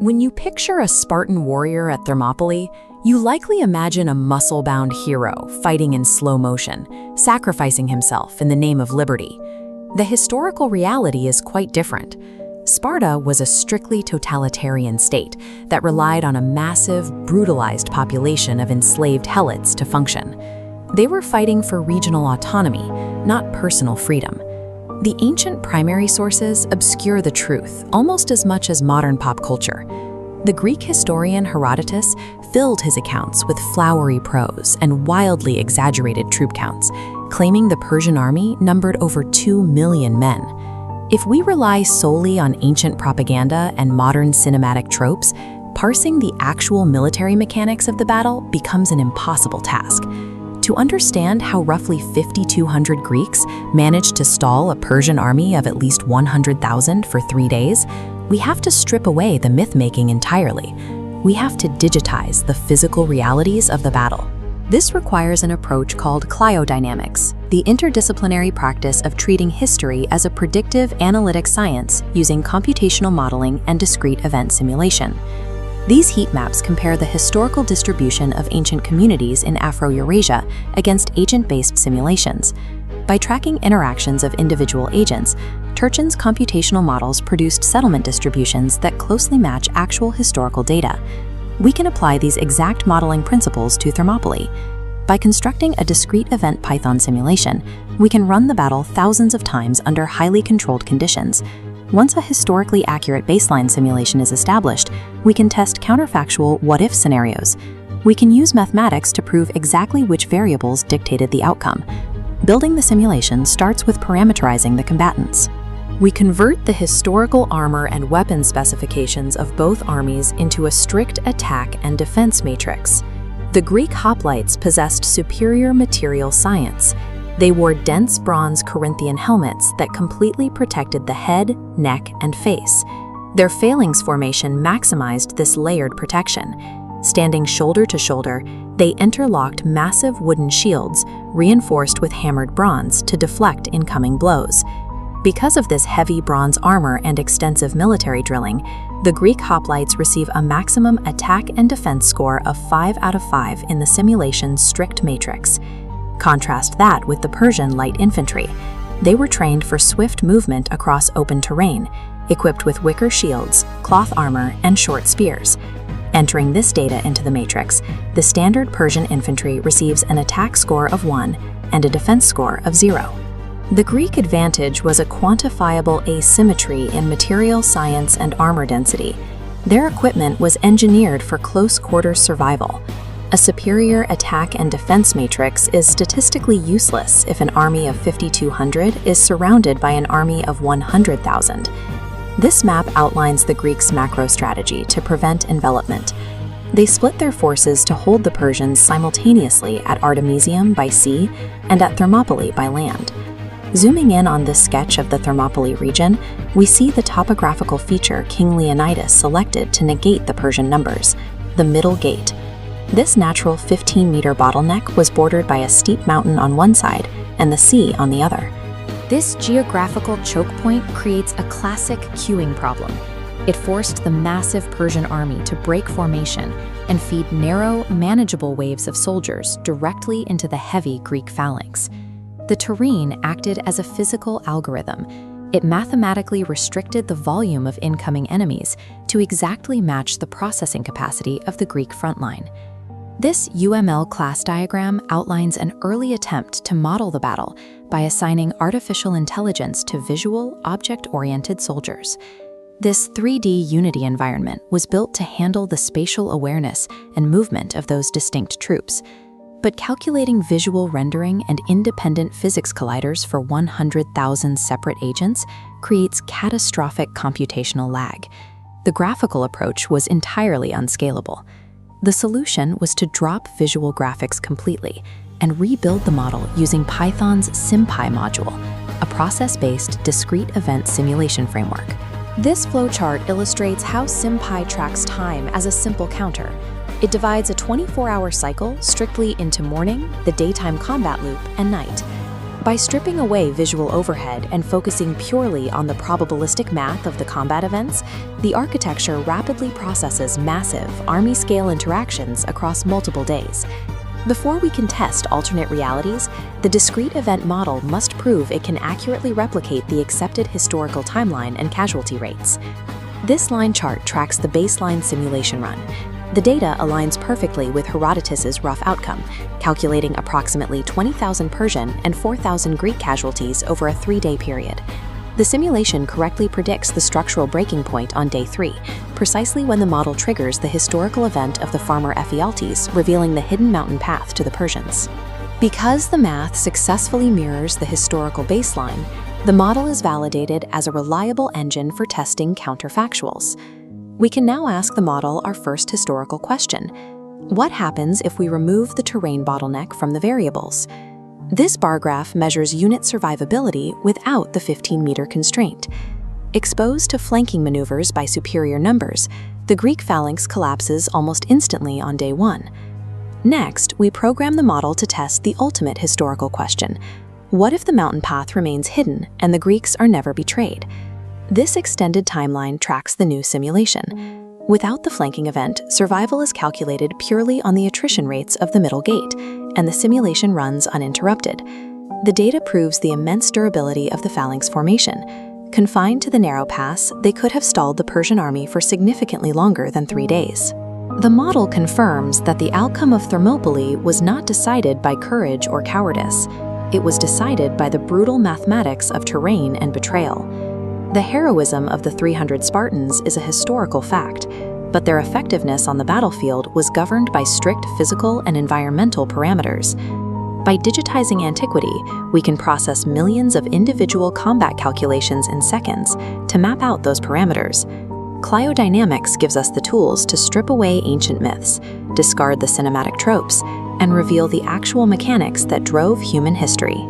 When you picture a Spartan warrior at Thermopylae, you likely imagine a muscle-bound hero fighting in slow motion, sacrificing himself in the name of liberty. The historical reality is quite different. Sparta was a strictly totalitarian state that relied on a massive, brutalized population of enslaved helots to function. They were fighting for regional autonomy, not personal freedom. The ancient primary sources obscure the truth almost as much as modern pop culture. The Greek historian Herodotus filled his accounts with flowery prose and wildly exaggerated troop counts, claiming the Persian army numbered over 2 million men. If we rely solely on ancient propaganda and modern cinematic tropes, parsing the actual military mechanics of the battle becomes an impossible task. To understand how roughly 5,200 Greeks managed to stall a Persian army of at least 100,000 for 3 days, we have to strip away the myth-making entirely. We have to digitize the physical realities of the battle. This requires an approach called cryodynamics, the interdisciplinary practice of treating history as a predictive analytic science using computational modeling and discrete event simulation. These heat maps compare the historical distribution of ancient communities in Afro-Eurasia against agent-based simulations. By tracking interactions of individual agents, Turchin's computational models produced settlement distributions that closely match actual historical data. We can apply these exact modeling principles to Thermopylae. By constructing a discrete event Python simulation, we can run the battle thousands of times under highly controlled conditions. Once a historically accurate baseline simulation is established, we can test counterfactual what-if scenarios. We can use mathematics to prove exactly which variables dictated the outcome. Building the simulation starts with parameterizing the combatants. We convert the historical armor and weapon specifications of both armies into a strict attack and defense matrix. The Greek hoplites possessed superior material science. They wore dense bronze Corinthian helmets that completely protected the head, neck, and face. Their phalanx formation maximized this layered protection. Standing shoulder to shoulder, they interlocked massive wooden shields reinforced with hammered bronze to deflect incoming blows. Because of this heavy bronze armor and extensive military drilling, the Greek hoplites receive a maximum attack and defense score of 5 out of 5 in the simulation's strict matrix. Contrast that with the Persian light infantry. They were trained for swift movement across open terrain, equipped with wicker shields, cloth armor, and short spears. Entering this data into the matrix, the standard Persian infantry receives an attack score of 1 and a defense score of 0. The Greek advantage was a quantifiable asymmetry in material science and armor density. Their equipment was engineered for close-quarters survival. A superior attack and defense matrix is statistically useless if an army of 5,200 is surrounded by an army of 100,000. This map outlines the Greeks' macro strategy to prevent envelopment. They split their forces to hold the Persians simultaneously at Artemisium by sea and at Thermopylae by land. Zooming in on this sketch of the Thermopylae region, we see the topographical feature King Leonidas selected to negate the Persian numbers, the Middle Gate. This natural 15-meter bottleneck was bordered by a steep mountain on one side and the sea on the other. This geographical choke point creates a classic queuing problem. It forced the massive Persian army to break formation and feed narrow, manageable waves of soldiers directly into the heavy Greek phalanx. The terrain acted as a physical algorithm. It mathematically restricted the volume of incoming enemies to exactly match the processing capacity of the Greek frontline. This UML class diagram outlines an early attempt to model the battle by assigning artificial intelligence to visual, object-oriented soldiers. This 3D Unity environment was built to handle the spatial awareness and movement of those distinct troops. But calculating visual rendering and independent physics colliders for 100,000 separate agents creates catastrophic computational lag. The graphical approach was entirely unscalable. The solution was to drop visual graphics completely and rebuild the model using Python's SymPy module, a process-based discrete event simulation framework. This flowchart illustrates how SymPy tracks time as a simple counter. It divides a 24-hour cycle strictly into morning, the daytime combat loop, and night. By stripping away visual overhead and focusing purely on the probabilistic math of the combat events, the architecture rapidly processes massive, army-scale interactions across multiple days. Before we can test alternate realities, the discrete event model must prove it can accurately replicate the accepted historical timeline and casualty rates. This line chart tracks the baseline simulation run. The data aligns perfectly with Herodotus's rough outcome, calculating approximately 20,000 Persian and 4,000 Greek casualties over a 3-day period. The simulation correctly predicts the structural breaking point on day 3, precisely when the model triggers the historical event of the farmer Ephialtes, revealing the hidden mountain path to the Persians. Because the math successfully mirrors the historical baseline, the model is validated as a reliable engine for testing counterfactuals. We can now ask the model our first historical question: what happens if we remove the terrain bottleneck from the variables? This bar graph measures unit survivability without the 15-meter constraint. Exposed to flanking maneuvers by superior numbers, the Greek phalanx collapses almost instantly on day 1. Next, we program the model to test the ultimate historical question: what if the mountain path remains hidden and the Greeks are never betrayed? This extended timeline tracks the new simulation. Without the flanking event, survival is calculated purely on the attrition rates of the middle gate, and the simulation runs uninterrupted. The data proves the immense durability of the phalanx formation. Confined to the narrow pass, they could have stalled the Persian army for significantly longer than 3 days. The model confirms that the outcome of Thermopylae was not decided by courage or cowardice. It was decided by the brutal mathematics of terrain and betrayal. The heroism of the 300 Spartans is a historical fact, but their effectiveness on the battlefield was governed by strict physical and environmental parameters. By digitizing antiquity, we can process millions of individual combat calculations in seconds to map out those parameters. Cryodynamics gives us the tools to strip away ancient myths, discard the cinematic tropes, and reveal the actual mechanics that drove human history.